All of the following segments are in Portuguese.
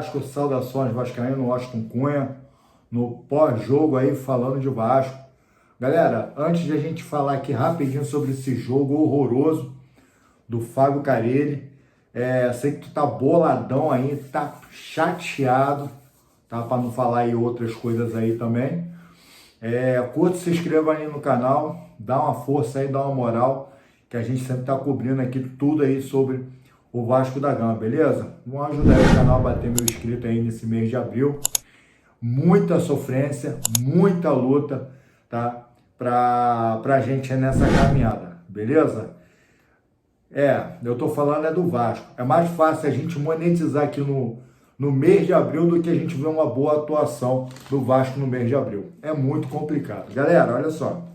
Vasco, saudações vascaíno, Washington Cunha, no pós-jogo aí falando de Vasco. Galera, antes de a gente falar aqui rapidinho sobre esse jogo horroroso do Fábio Carelli, sei que tu tá boladão aí, tá chateado, tá? Para não falar aí outras coisas aí também. Curta, se inscreva aí no canal, dá uma força aí, dá uma moral, que a gente sempre tá cobrindo aqui tudo aí sobre o Vasco da Gama, beleza? Vamos ajudar aí o canal a bater meu inscrito aí nesse mês de abril. Muita sofrência, muita luta, tá? Pra gente nessa caminhada, beleza? Eu tô falando do Vasco. É mais fácil a gente monetizar aqui no mês de abril do que a gente ver uma boa atuação do Vasco no mês de abril. É muito complicado. Galera, olha só.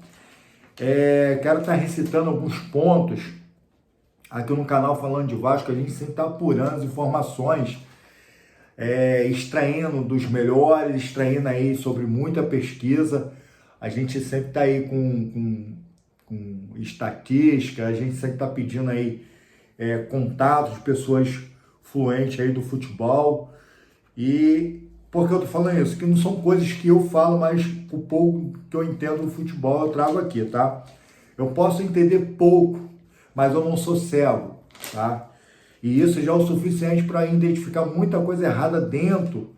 Quero estar recitando alguns pontos aqui no canal falando de Vasco. A gente sempre está apurando as informações, extraindo dos melhores, extraindo aí sobre muita pesquisa. A gente sempre está aí com estatística, a gente sempre está pedindo aí contatos de pessoas fluentes aí do futebol. E por que eu tô falando isso? Que não são coisas que eu falo, mas o pouco que eu entendo do futebol eu trago aqui, tá? Eu posso entender pouco, mas eu não sou cego, tá? E isso já é o suficiente para identificar muita coisa errada dentro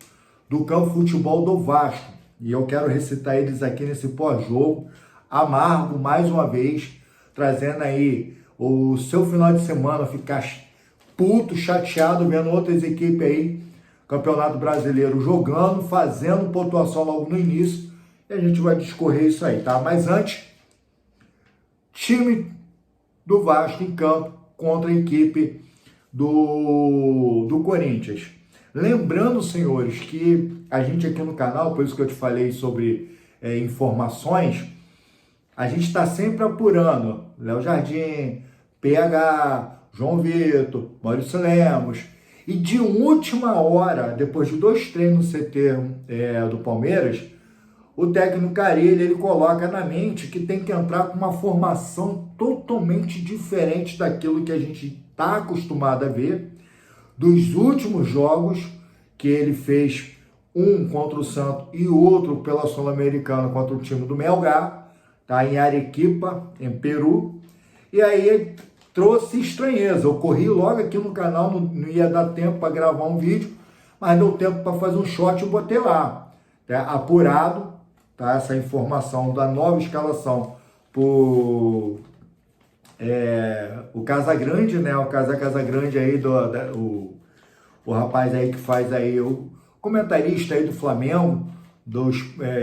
do campo de futebol do Vasco. E eu quero recitar eles aqui nesse pós-jogo, amargo, mais uma vez, trazendo aí o seu final de semana ficar puto, chateado, vendo outras equipes aí, Campeonato Brasileiro, jogando, fazendo pontuação logo no início, e a gente vai discorrer isso aí, tá? Mas antes, time do Vasco em campo contra a equipe do Corinthians. Lembrando, senhores, que a gente aqui no canal, por isso que eu te falei sobre informações, a gente está sempre apurando Léo Jardim, PH, João Vitor, Maurício Lemos. E de última hora, depois de 2 treinos no CT do Palmeiras, o técnico Carelli, ele coloca na mente que tem que entrar com uma formação totalmente diferente daquilo que a gente está acostumado a ver dos últimos jogos que ele fez, um contra o Santos e outro pela Sul-Americana contra o time do Melgar, tá? Em Arequipa, em Peru. E aí trouxe estranheza. Eu corri logo aqui no canal, não ia dar tempo para gravar um vídeo, mas deu tempo para fazer um shot e botei lá. Tá? Apurado, tá? Essa informação da nova escalação por o Casagrande, né? O Casagrande aí, o rapaz aí que faz aí, o comentarista aí do Flamengo, do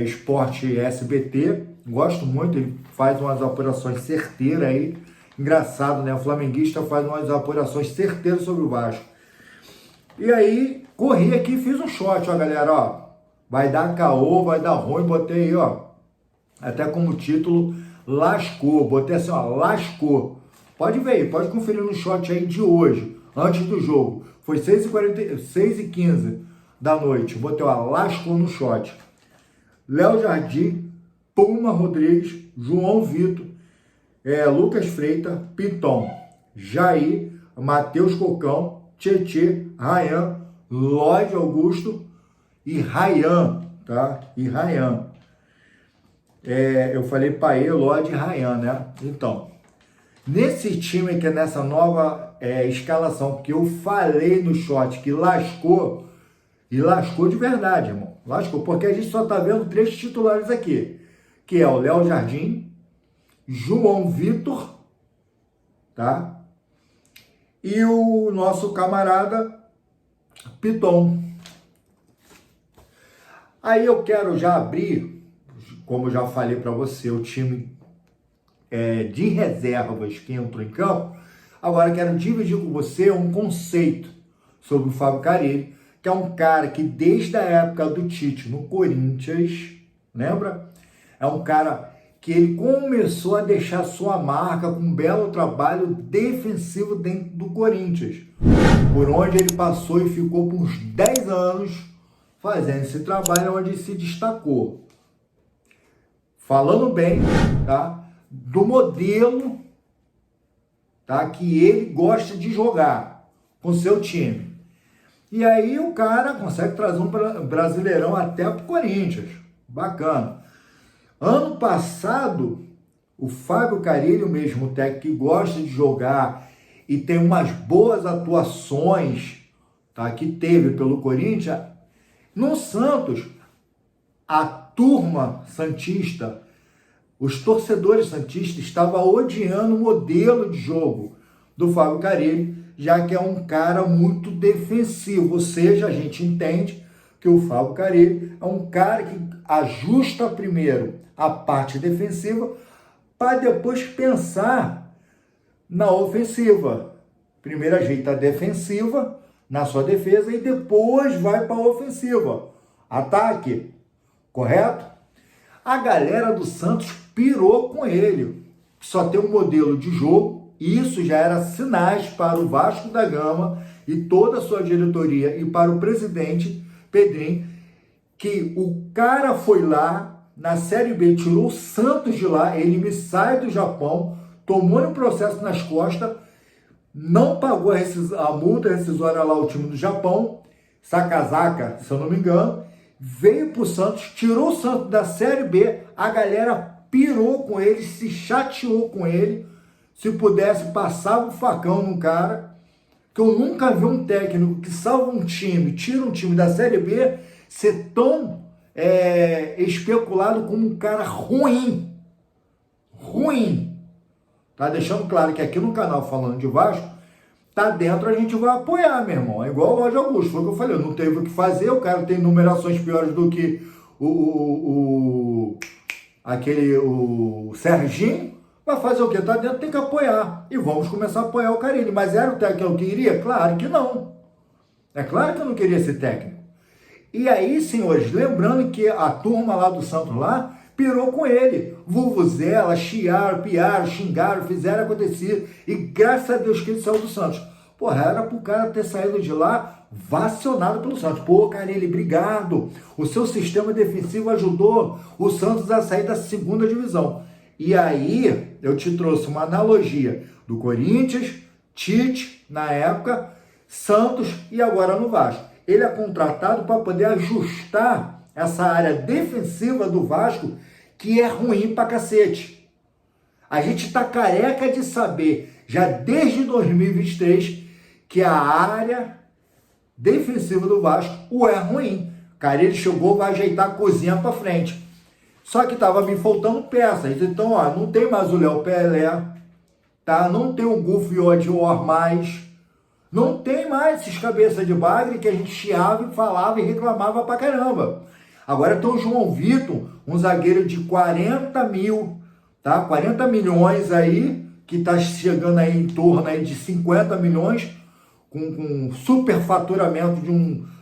Esporte SBT. Gosto muito, ele faz umas apurações certeiras aí. Engraçado, né? O flamenguista faz umas apurações certeiras sobre o Vasco. E aí, corri aqui e fiz um shot, ó, galera, ó. Vai dar caô, vai dar ruim, botei aí, ó. Até como título, lascou. Botei assim, ó, lascou. Pode ver aí, pode conferir no shot aí de hoje, antes do jogo. Foi 6h15 da noite. Botei, ó, lascou no shot. Léo Jardim, Puma Rodrigues, João Vitor, Lucas Freitas, Piton, Jair, Matheus Cocão, Tietê, Rayan, Lloyd Augusto e Rayan, tá? E Rayan. Eu falei Paê, Lloyd e Rayan, né? Então, nesse time que é nessa nova escalação que eu falei no shot que lascou, e lascou de verdade, irmão. Lascou, porque a gente só tá vendo 3 titulares aqui, que é o Léo Jardim, João Vitor, tá? E o nosso camarada Piton. Aí eu quero já abrir, como eu já falei para você, o time de reservas que entrou em campo. Agora eu quero dividir com você um conceito sobre o Fábio Carelli, que é um cara que desde a época do Tite no Corinthians, lembra? É um cara que ele começou a deixar sua marca com um belo trabalho defensivo dentro do Corinthians, por onde ele passou e ficou por uns 10 anos fazendo esse trabalho, onde se destacou. Falando bem, tá? Do modelo, tá? Que ele gosta de jogar com seu time. E aí o cara consegue trazer um Brasileirão até pro Corinthians. Bacana. Ano passado, o Fábio Carille, o mesmo técnico que gosta de jogar e tem umas boas atuações, tá, que teve pelo Corinthians, no Santos, a turma santista, os torcedores santistas estavam odiando o modelo de jogo do Fábio Carille, já que é um cara muito defensivo, ou seja, a gente entende que o Fábio Carille é um cara que ajusta primeiro a parte defensiva para depois pensar na ofensiva. Primeiro ajeita a defensiva na sua defesa e depois vai para a ofensiva. Ataque, correto? A galera do Santos pirou com ele. Só tem um modelo de jogo, e isso já era sinais para o Vasco da Gama e toda a sua diretoria e para o presidente Pedrinho, que o cara foi lá na Série B, tirou o Santos de lá, ele me sai do Japão, tomou um processo nas costas, não pagou a multa rescisória lá ao time do Japão, Sakazaka, se eu não me engano, veio pro Santos, tirou o Santos da Série B, a galera pirou com ele, se chateou com ele, se pudesse passava o facão no cara, que eu nunca vi um técnico que salva um time, tira um time da Série B, ser tão especulado como um cara ruim. Ruim. Tá deixando claro que aqui no canal Falando de Vasco, tá dentro, a gente vai apoiar, meu irmão. É igual o Roger Augusto, foi o que eu falei, não teve o que fazer, o cara tem numerações piores do que o Serginho, vai fazer o quê? Tá dentro, tem que apoiar. E vamos começar a apoiar o Carille. Mas era o técnico que eu queria? Claro que não. É claro que eu não queria ser técnico. E aí, senhores, lembrando que a turma lá do Santos lá pirou com ele. Vuvuzela, chiaram, piaram, xingaram, fizeram acontecer. E graças a Deus que ele saiu do Santos. Porra, era pro cara ter saído de lá vacionado pelo Santos. Pô, Carille, obrigado. O seu sistema defensivo ajudou o Santos a sair da segunda divisão. E aí, eu te trouxe uma analogia do Corinthians, Tite, na época, Santos e agora no Vasco. Ele é contratado para poder ajustar essa área defensiva do Vasco, que é ruim pra cacete. A gente tá careca de saber, já desde 2023, que a área defensiva do Vasco é ruim. Cara, ele chegou, vai ajeitar a cozinha para frente. Só que tava me faltando peças. Então, ó, não tem mais o Léo Pelé, tá? Não tem o Gufio Dior mais. Não tem mais esses cabeça de bagre que a gente chiava e falava e reclamava pra caramba. Agora tem o João Vitor, um zagueiro de 40 mil, tá? 40 milhões aí, que tá chegando aí em torno aí de 50 milhões, com superfaturamento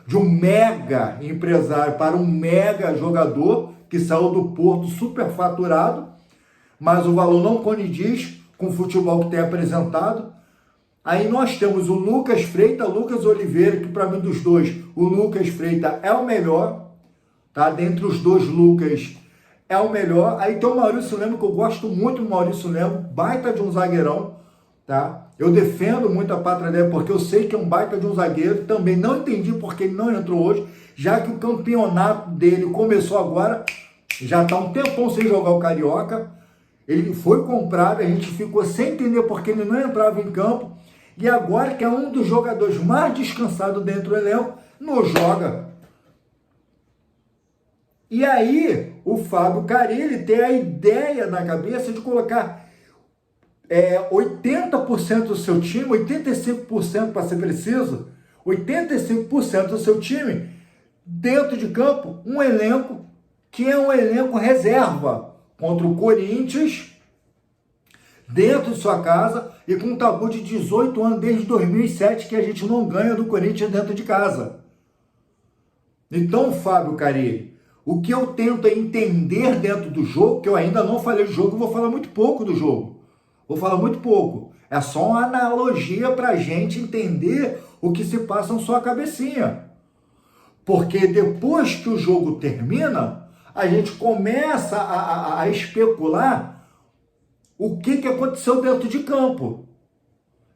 de um mega empresário para um mega jogador que saiu do Porto superfaturado, mas o valor não condiz com o futebol que tem apresentado. Aí nós temos o Lucas Freitas, Lucas Oliveira, que para mim dos dois, o Lucas Freitas é o melhor, tá? Dentre os dois Lucas é o melhor. Aí tem o Maurício Lemos, que eu gosto muito do Maurício Lemos, baita de um zagueirão, tá? Eu defendo muito a pátria dele, porque eu sei que é um baita de um zagueiro, também não entendi porque ele não entrou hoje, já que o campeonato dele começou agora, já está um tempão sem jogar o Carioca, ele foi comprado, a gente ficou sem entender porque ele não entrava em campo, e agora que é um dos jogadores mais descansados dentro do elenco, não joga. E aí, o Fábio Carille tem a ideia na cabeça de colocar 80% do seu time, 85% para ser preciso, 85% do seu time dentro de campo, um elenco que é um elenco reserva contra o Corinthians, dentro de sua casa e com um tabu de 18 anos desde 2007 que a gente não ganha do Corinthians dentro de casa. Então, Fábio Carille, o que eu tento é entender dentro do jogo, que eu ainda não falei do jogo, vou falar muito pouco do jogo. Vou falar muito pouco. É só uma analogia para a gente entender o que se passa na sua cabecinha. Porque depois que o jogo termina, a gente começa a especular o que aconteceu dentro de campo.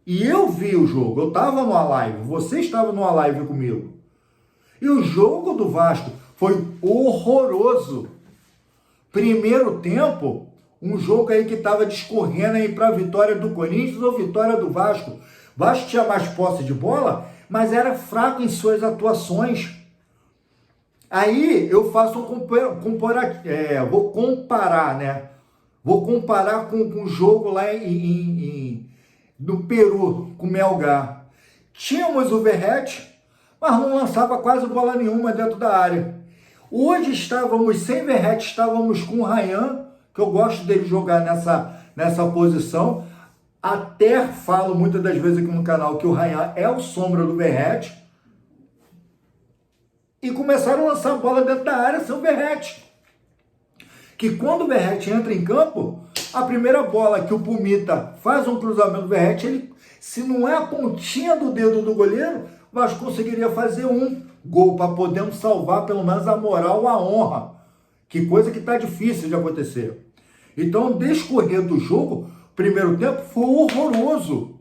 E eu vi o jogo, eu estava numa live, você estava numa live comigo. E o jogo do Vasco foi horroroso. Primeiro tempo, um jogo aí que estava discorrendo aí para a vitória do Corinthians ou vitória do Vasco. O Vasco tinha mais posse de bola, mas era fraco em suas atuações. Aí eu faço vou comparar, né? Vou comparar com o jogo lá no Peru, com o Melgar. Tínhamos o Verratti, mas não lançava quase bola nenhuma dentro da área. Hoje estávamos sem Verratti, estávamos com o Ryan, que eu gosto dele jogar nessa posição. Até falo muitas das vezes aqui no canal que o Ryan é o sombra do Verratti. E começaram a lançar bola dentro da área sem o Verratti. Que quando o Verratti entra em campo, a primeira bola que o Pumita faz um cruzamento do Verratti, ele, se não é a pontinha do dedo do goleiro, o Vasco conseguiria fazer um gol para podermos salvar pelo menos a moral, a honra. Que coisa que está difícil de acontecer. Então, o descorrer do jogo, primeiro tempo, foi horroroso.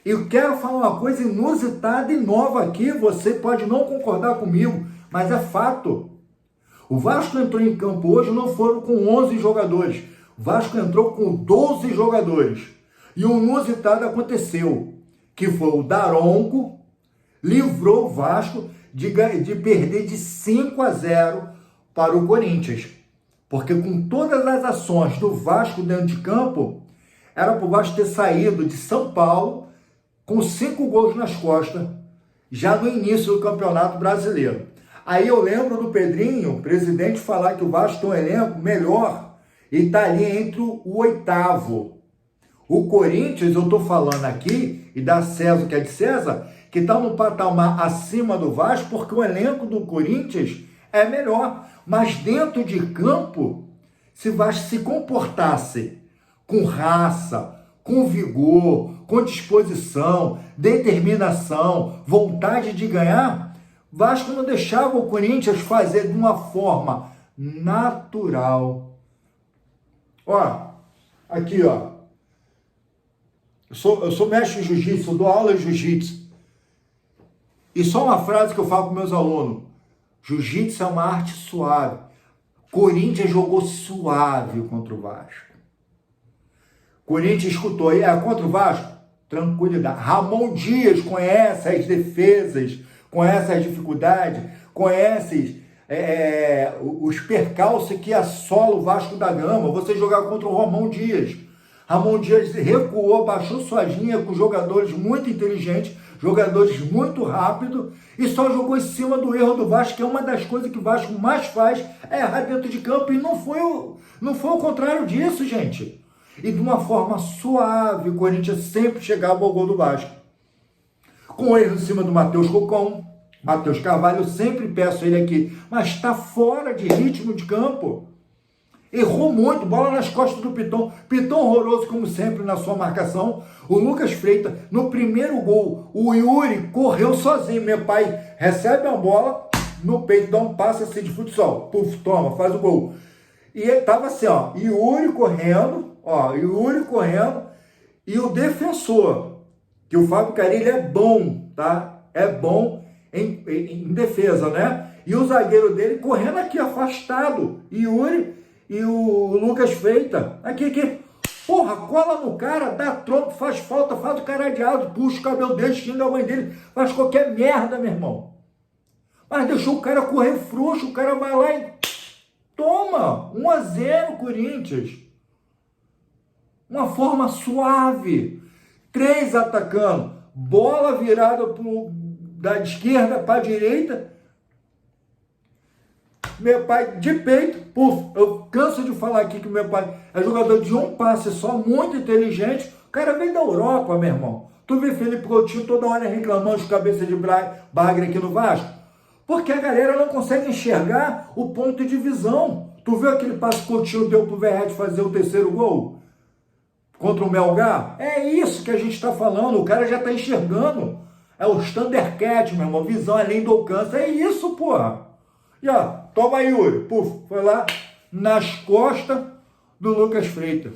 Eu quero falar uma coisa inusitada e nova aqui, você pode não concordar comigo, mas é fato. O Vasco entrou em campo hoje, não foram com 11 jogadores. O Vasco entrou com 12 jogadores. E o inusitado aconteceu, que foi o Daronco, livrou o Vasco de perder de 5-0 para o Corinthians. Porque com todas as ações do Vasco dentro de campo, era para o Vasco ter saído de São Paulo com 5 gols nas costas, já no início do Campeonato Brasileiro. Aí eu lembro do Pedrinho, o presidente, falar que o Vasco tem um elenco melhor e está ali entre o 8º. O Corinthians, eu estou falando aqui, e dá César o que é de César, que está no patamar acima do Vasco, porque o elenco do Corinthians é melhor. Mas dentro de campo, se o Vasco se comportasse com raça, com vigor, com disposição, determinação, vontade de ganhar, Vasco não deixava o Corinthians fazer de uma forma natural. Ó, aqui, ó. Eu sou mestre em jiu-jitsu, eu dou aula de jiu-jitsu. E só uma frase que eu falo com meus alunos. Jiu-jitsu é uma arte suave. Corinthians jogou suave contra o Vasco. Corinthians escutou aí, contra o Vasco? Tranquilidade. Ramon Dias conhece as defesas, conhece as dificuldades, conhece os percalços que assola o Vasco da Gama. Você jogar contra o Ramon Dias. Ramon Dias recuou, baixou sua linha com jogadores muito inteligentes, jogadores muito rápidos, e só jogou em cima do erro do Vasco, que é uma das coisas que o Vasco mais faz, é errar dentro de campo, e não foi o contrário disso, gente. E de uma forma suave, o Corinthians sempre chegava ao gol do Vasco. Com erro em cima do Matheus Cocão, Matheus Carvalho, eu sempre peço ele aqui, mas está fora de ritmo de campo. Errou muito, bola nas costas do Piton. Piton horroroso, como sempre, na sua marcação. O Lucas Freitas, no primeiro gol, o Yuri correu sozinho. Meu pai recebe a bola no peito, dá um passe assim de futsal. Puf, toma, faz o gol. E ele tava assim, ó, Yuri correndo, e o defensor, que o Fábio Carilli é bom, tá? É bom em defesa, né? E o zagueiro dele correndo aqui, afastado. Yuri e o Lucas Freitas. Aqui. Porra, cola no cara, dá tronco, faz falta, faz o cara adiado, puxa o cabelo dele, xinga a mãe dele, faz qualquer merda, meu irmão. Mas deixou o cara correr frouxo, o cara vai lá e toma, 1-0 Corinthians. Uma forma suave. 3 atacando. Bola virada da esquerda para a direita. Meu pai de peito. Puf, eu canso de falar aqui que meu pai é jogador de um passe só, muito inteligente. O cara vem da Europa, meu irmão. Tu vê Felipe Coutinho toda hora reclamando de cabeça de bagre aqui no Vasco? Porque a galera não consegue enxergar o ponto de visão. Tu viu aquele passe que o Coutinho deu pro Verratti fazer o 3º gol? Contra o Melgar? É isso que a gente está falando. O cara já está enxergando. É o Thundercat, meu irmão. Visão além do alcance. É isso, porra. E ó, toma Yuri. Puf, foi lá nas costas do Lucas Freitas.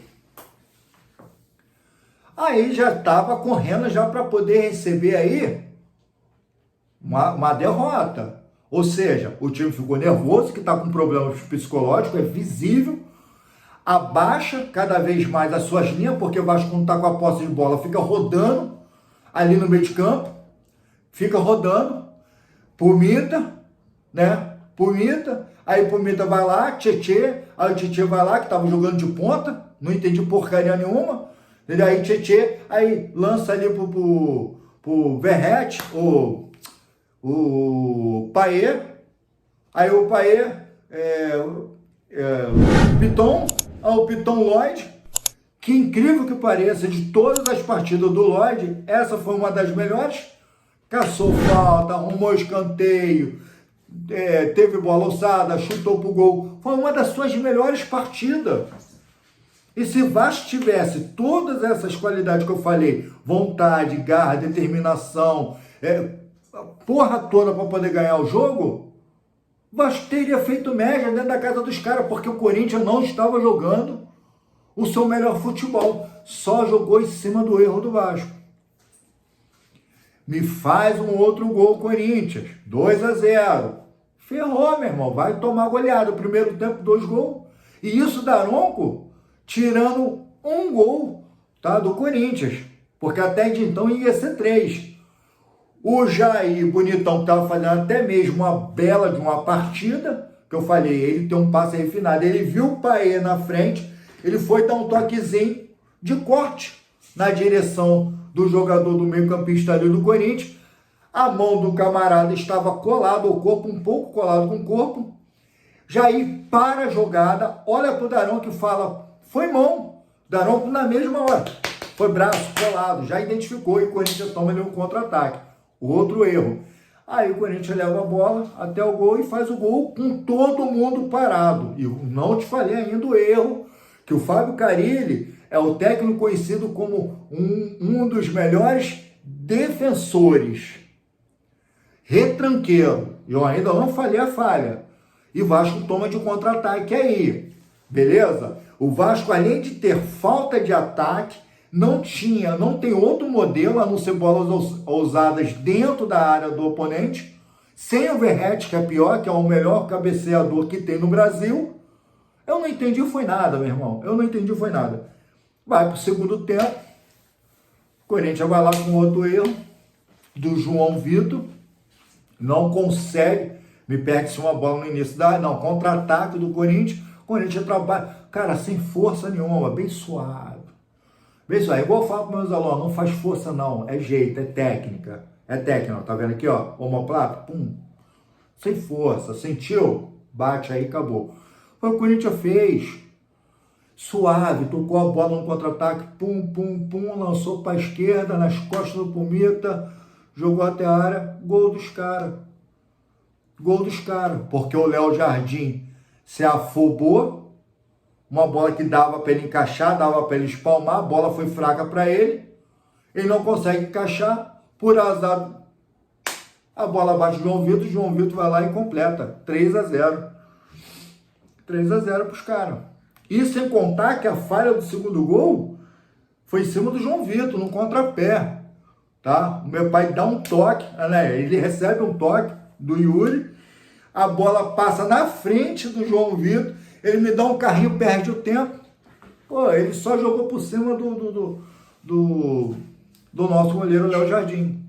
Aí já estava correndo já para poder receber aí uma derrota. Ou seja, o time ficou nervoso, que está com problemas psicológicos, é visível, abaixa cada vez mais as suas linhas, porque o Vasco, quando está com a posse de bola, fica rodando ali no meio de campo, fica rodando, Pumita, né? Pumita, aí Pumita vai lá, Tietê, aí o Tietê vai lá, que estava jogando de ponta, não entendi porcaria nenhuma, entendeu? Aí Tietê, aí lança ali pro Verratti, o Paê, aí o Paê, Piton, o Piton Lloyd, que incrível que pareça, de todas as partidas do Lloyd, essa foi uma das melhores, caçou falta, arrumou escanteio, teve bola alçada, chutou pro gol, foi uma das suas melhores partidas. E se Vasco tivesse todas essas qualidades que eu falei, vontade, garra, determinação, a porra toda para poder ganhar o jogo, Vasco teria feito média dentro da casa dos caras, porque o Corinthians não estava jogando o seu melhor futebol, só jogou em cima do erro do Vasco. Me faz um outro gol, Corinthians, 2-0. Ferrou, meu irmão, vai tomar goleada. O primeiro tempo, 2 gols. E isso, Daronco, tirando um gol, tá, do Corinthians, porque até de então ia ser 3. O Jair Bonitão, que estava fazendo até mesmo uma bela de uma partida, que eu falei, ele tem um passe refinado, ele viu o Paê na frente, ele foi dar um toquezinho de corte na direção do jogador do meio-campista ali do Corinthians. A mão do camarada estava colada ao corpo, um pouco colado com o corpo. Jair para a jogada, olha para o Daronco e fala, foi mão. Daronco na mesma hora, foi braço colado, já identificou e o Corinthians toma ali um contra-ataque. Outro erro. Aí o Corinthians leva a bola até o gol e faz o gol com todo mundo parado. E eu não te falei ainda o erro, que o Fábio Carille é o técnico conhecido como um dos melhores defensores. Retranqueiro. Eu ainda não falei a falha. E Vasco toma de contra-ataque aí. Beleza? O Vasco, além de ter falta de ataque, não tem outro modelo a não ser bolas ousadas dentro da área do oponente, sem o Verratti, que é pior, que é o melhor cabeceador que tem no Brasil. Eu não entendi foi nada, meu irmão. Eu não entendi foi nada. Vai pro segundo tempo. O Corinthians vai lá com outro erro do João Vitor. Não consegue. Me perde-se uma bola no início da área. Não, contra-ataque do Corinthians. O Corinthians trabalha, cara, sem força nenhuma, bem suave. Bem suave. Igual eu falo para meus alunos, não faz força não. É jeito, é técnica. É técnica, tá vendo aqui, ó? Omoplata, pum. Sem força. Sentiu? Bate aí, acabou. Foi o que o Corinthians fez. Suave, tocou a bola no contra-ataque, pum, pum, pum, lançou para a esquerda, nas costas do Pumita, jogou até a área, gol dos caras. Gol dos caras, porque o Léo Jardim se afobou, uma bola que dava para ele encaixar, dava para ele espalmar, a bola foi fraca para ele não consegue encaixar, por azar, a bola bate no João Vitor vai lá e completa, 3-0. 3-0 para os caras. E sem contar que a falha do segundo gol foi em cima do João Vitor, no contrapé. Tá? O meu pai dá um toque, né? Ele recebe um toque do Yuri, a bola passa na frente do João Vitor, ele me dá um carrinho, perde o tempo. Pô, ele só jogou por cima do nosso goleiro Léo Jardim.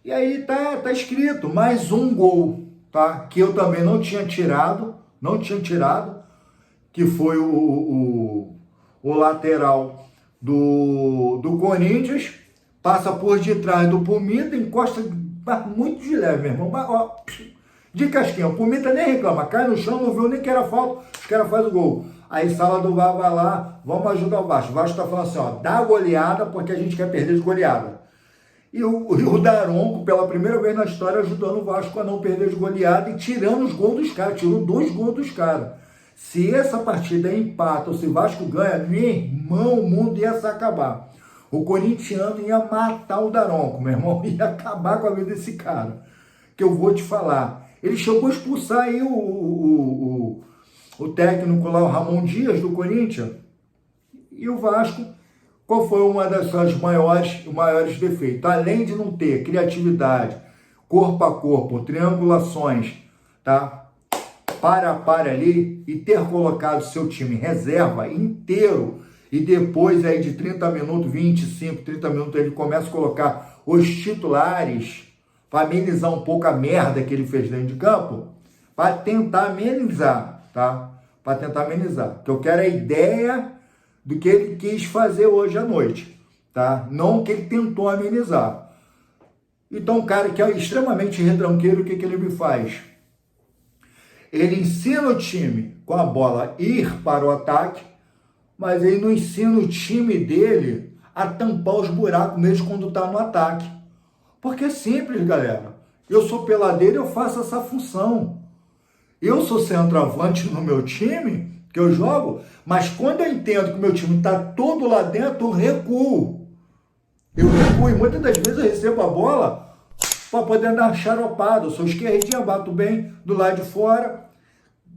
E aí tá escrito, mais um gol, tá? Que eu também não tinha tirado, que foi o lateral do Corinthians, passa por detrás do Pumita, encosta muito de leve, meu irmão. Ó, de casquinha, o Pumita nem reclama, cai no chão, não viu nem que era falta, os caras fazem o gol. Aí Sala do VAR vai lá, vamos ajudar o Vasco. O Vasco tá falando assim, ó, dá goleada porque a gente quer perder de goleada. E o Daronco, pela primeira vez na história, ajudando o Vasco a não perder de goleada e tirando os gols dos caras, tirou 2 gols dos caras. Se essa partida é empate ou se o Vasco ganha, meu irmão, o mundo ia se acabar. O corintiano ia matar o Daronco, meu irmão, ia acabar com a vida desse cara. Que eu vou te falar. Ele chegou a expulsar aí o técnico lá, o Ramon Dias, do Corinthians. E o Vasco Qual foi uma das suas maiores defeitos? Além de não ter criatividade, corpo a corpo, triangulações, tá? Para a para ali e ter colocado seu time reserva inteiro e depois aí de 30 minutos, 25, 30 minutos ele começa a colocar os titulares para amenizar um pouco a merda que ele fez dentro de campo, para tentar amenizar, tá? Para tentar amenizar. Que eu quero a ideia do que ele quis fazer hoje à noite, tá? Não o que ele tentou amenizar. Então, o cara que é extremamente retranqueiro, o que ele me faz? Ele ensina o time com a bola ir para o ataque, mas ele não ensina o time dele a tampar os buracos mesmo quando está no ataque. Porque é simples, galera. Eu sou peladeiro e eu faço essa função. Eu sou centroavante no meu time, que eu jogo, mas quando eu entendo que o meu time está todo lá dentro, eu recuo. Eu recuo e muitas das vezes eu recebo a bola para poder dar charopada. Eu sou esquerdinha, bato bem do lado de fora.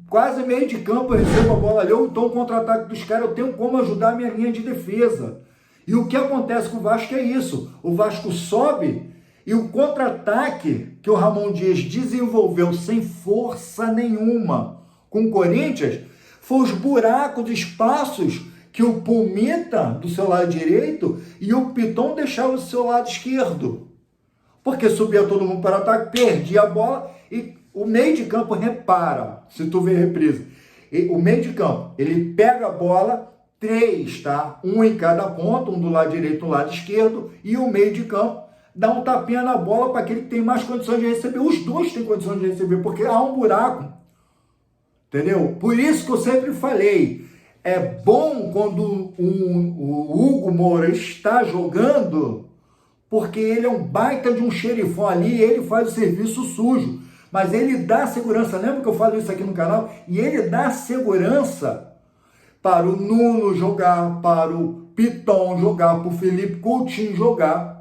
Quase meio de campo eu recebo a bola ali, ou então o contra-ataque dos caras, eu tenho como ajudar a minha linha de defesa. E o que acontece com o Vasco é isso. O Vasco sobe e o contra-ataque que o Ramon Dias desenvolveu sem força nenhuma com o Corinthians foi os buracos, os espaços que o Pumita do seu lado direito e o Piton deixavam do seu lado esquerdo. Porque subia todo mundo para o ataque, perdia a bola e o meio de campo repara, se tu ver a reprise. O meio de campo, ele pega a bola, 3, tá? Um em cada ponta, um do lado direito, um do lado esquerdo, e o meio de campo dá um tapinha na bola para aquele que tem mais condições de receber. Os dois têm condições de receber, porque há um buraco. Entendeu? Por isso que eu sempre falei, é bom quando o Hugo Moura está jogando, porque ele é um baita de um xerifão ali, e ele faz o serviço sujo. Mas ele dá segurança, lembra que eu falo isso aqui no canal? E ele dá segurança para o Nuno jogar, para o Piton jogar, para o Felipe Coutinho jogar.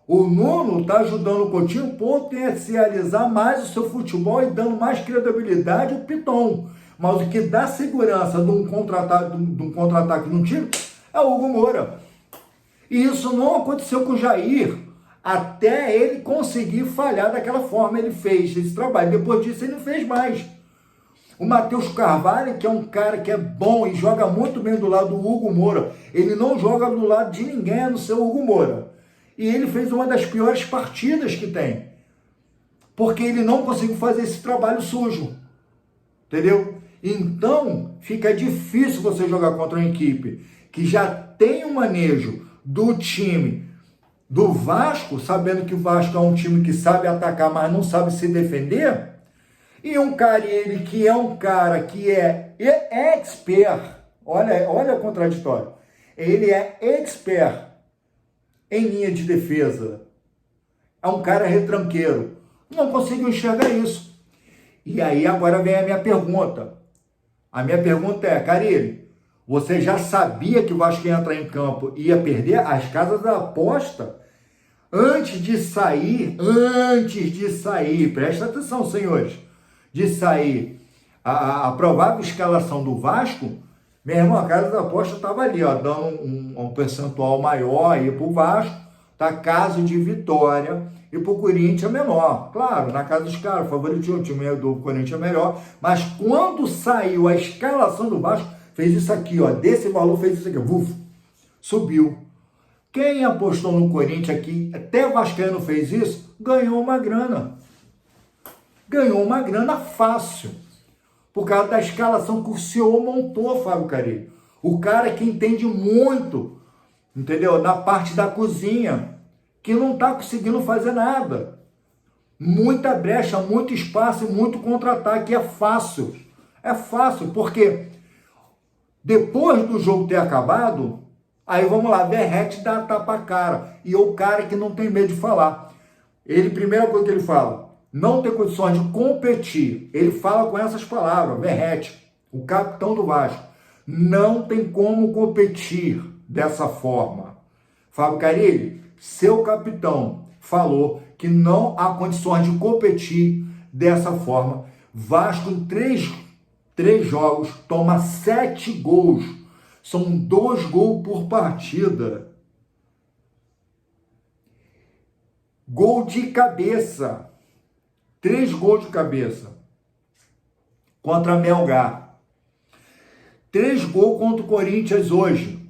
O Nuno está ajudando o Coutinho a potencializar mais o seu futebol e dando mais credibilidade ao Piton. Mas o que dá segurança de um contra-ataque de um time é o Hugo Moura. E isso não aconteceu com o Jair, até ele conseguir falhar daquela forma. Ele fez esse trabalho, depois disso ele não fez mais. O Matheus Carvalho, que é um cara que é bom e joga muito bem do lado do Hugo Moura, ele não joga do lado de ninguém a não ser o Hugo Moura. E ele fez uma das piores partidas que tem, porque ele não conseguiu fazer esse trabalho sujo, entendeu? Então, fica difícil você jogar contra uma equipe que já tem um manejo do time do Vasco, sabendo que o Vasco é um time que sabe atacar, mas não sabe se defender, e um cara, ele que é um cara que é expert, olha o contraditório, ele é expert em linha de defesa, é um cara retranqueiro, não consigo enxergar isso. E aí agora vem a minha pergunta. A minha pergunta é, Carille, você já sabia que o Vasco ia entrar em campo e ia perder? As casas da aposta, antes de sair, presta atenção, senhores, de sair a provável escalação do Vasco, meu irmão, a casa da aposta estava ali, ó, dando um percentual maior aí para o Vasco, tá? Caso de vitória, e para o Corinthians é menor. Claro, na casa dos caras, favoritinho, o time do Corinthians é melhor, mas quando saiu a escalação do Vasco, fez isso aqui, ó, desse valor fez isso aqui, subiu. Quem apostou no Corinthians aqui, até Vascaíno fez isso, ganhou uma grana. Ganhou uma grana fácil. Por causa da escalação que o senhor montou, Fábio Carille. O cara que entende muito, entendeu? Na parte da cozinha, que não está conseguindo fazer nada. Muita brecha, muito espaço e muito contra-ataque. É fácil. É fácil, porque depois do jogo ter acabado, aí vamos lá, Verrete dá tapa a cara. E o cara que não tem medo de falar. Ele, primeira coisa que ele fala, não tem condições de competir. Ele fala com essas palavras, Verrete, o capitão do Vasco, não tem como competir dessa forma. Fábio Carille, seu capitão, falou que não há condições de competir dessa forma. Vasco em três jogos toma 7 gols. São 2 gols por partida. Gol de cabeça. 3 gols de cabeça. Contra a Melgar. 3 gols contra o Corinthians hoje.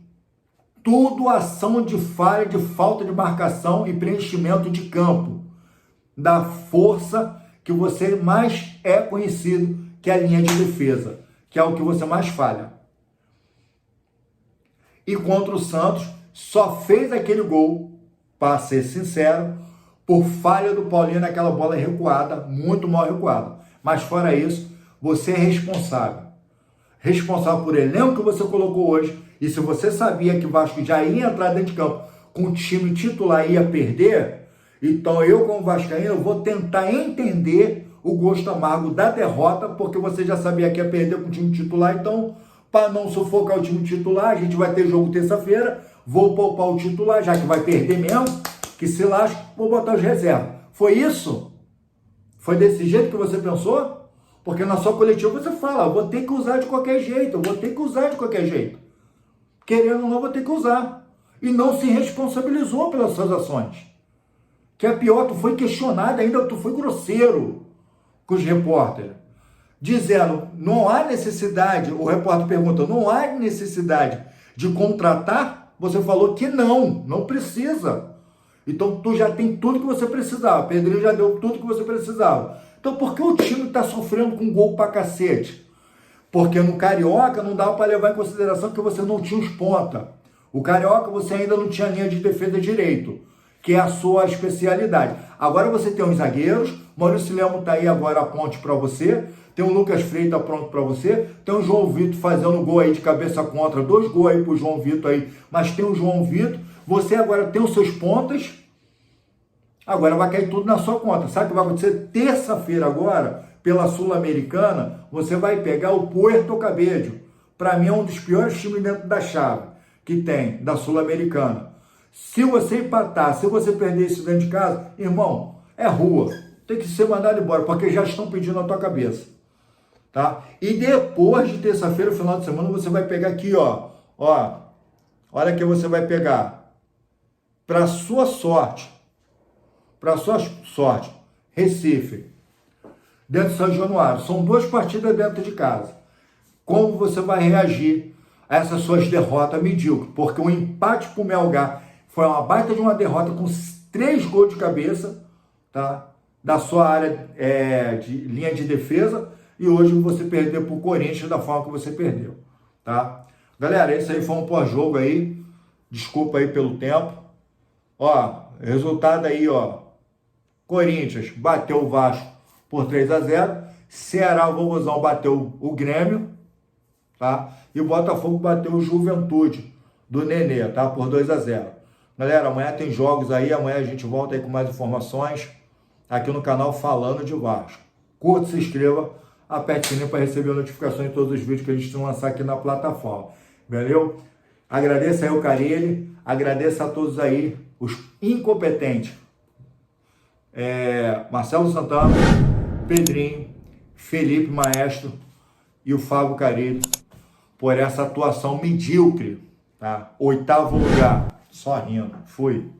Tudo ação de falha, de falta de marcação e preenchimento de campo. Da força que você mais é conhecido, que é a linha de defesa, que é o que você mais falha. E contra o Santos, só fez aquele gol, para ser sincero, por falha do Paulinho naquela bola recuada, muito mal recuada. Mas fora isso, você é responsável. Responsável por elenco que você colocou hoje. E se você sabia que o Vasco já ia entrar dentro de campo com o time titular e ia perder, então eu, como vascaíno, vou tentar entender o gosto amargo da derrota, porque você já sabia que ia perder com o time titular. Então, para não sufocar o time titular, a gente vai ter jogo terça-feira, vou poupar o titular, já que vai perder mesmo, que se lasque, vou botar os reservas. Foi isso? Foi desse jeito que você pensou? Porque na sua coletiva você fala, vou ter que usar de qualquer jeito, Querendo ou não, vou ter que usar. E não se responsabilizou pelas suas ações. Que é pior, tu foi questionado ainda, tu foi grosseiro com os repórteres. Dizendo, não há necessidade, o repórter pergunta, não há necessidade de contratar? Você falou que não precisa. Então, tu já tem tudo que você precisava. Pedrinho já deu tudo que você precisava. Então, por que o time está sofrendo com gol pra cacete? Porque no Carioca não dava para levar em consideração que você não tinha os ponta. O Carioca você ainda não tinha linha de defesa direito, que é a sua especialidade. Agora você tem os zagueiros, Maurício Lemos está aí agora a ponte para você, tem o Lucas Freitas pronto para você, tem o João Vitor fazendo gol aí de cabeça contra, 2 gols aí pro João Vitor aí, mas tem o João Vitor, você agora tem os seus pontas, agora vai cair tudo na sua conta. Sabe o que vai acontecer? Terça-feira agora, pela Sul-Americana, você vai pegar o Puerto Cabello. Para mim é um dos piores times dentro da chave que tem, da Sul-Americana. Se você empatar, se você perder isso dentro de casa, irmão, é rua. Tem que ser mandado embora, porque já estão pedindo a tua cabeça. Tá? E depois de terça-feira, final de semana, você vai pegar aqui, ó. Olha que você vai pegar. Para sua sorte, Recife, dentro de São Januário. São 2 partidas dentro de casa. Como você vai reagir a essas suas derrotas medíocres? Porque o empate para o Melgar foi uma baita de uma derrota com 3 gols de cabeça, tá? Da sua área de linha de defesa, e hoje você perdeu para o Corinthians da forma que você perdeu, tá? Galera, esse aí foi um pós-jogo aí. Desculpa aí pelo tempo. Resultado aí, Corinthians bateu o Vasco por 3-0. Ceará, o Vovozão, bateu o Grêmio, tá? E o Botafogo bateu o Juventude do Nenê, tá? Por 2-0. Galera, amanhã tem jogos aí, amanhã a gente volta aí com mais informações aqui no canal Falando de Vasco. Curta, se inscreva, aperte o sininho para receber notificações de todos os vídeos que a gente lançar aqui na plataforma. Valeu? Agradeço aí o Carille, agradeço a todos aí, os incompetentes. Marcelo Santana, Pedrinho, Felipe Maestro e o Fábio Carille por essa atuação medíocre, tá? 8º lugar, só rindo. Fui.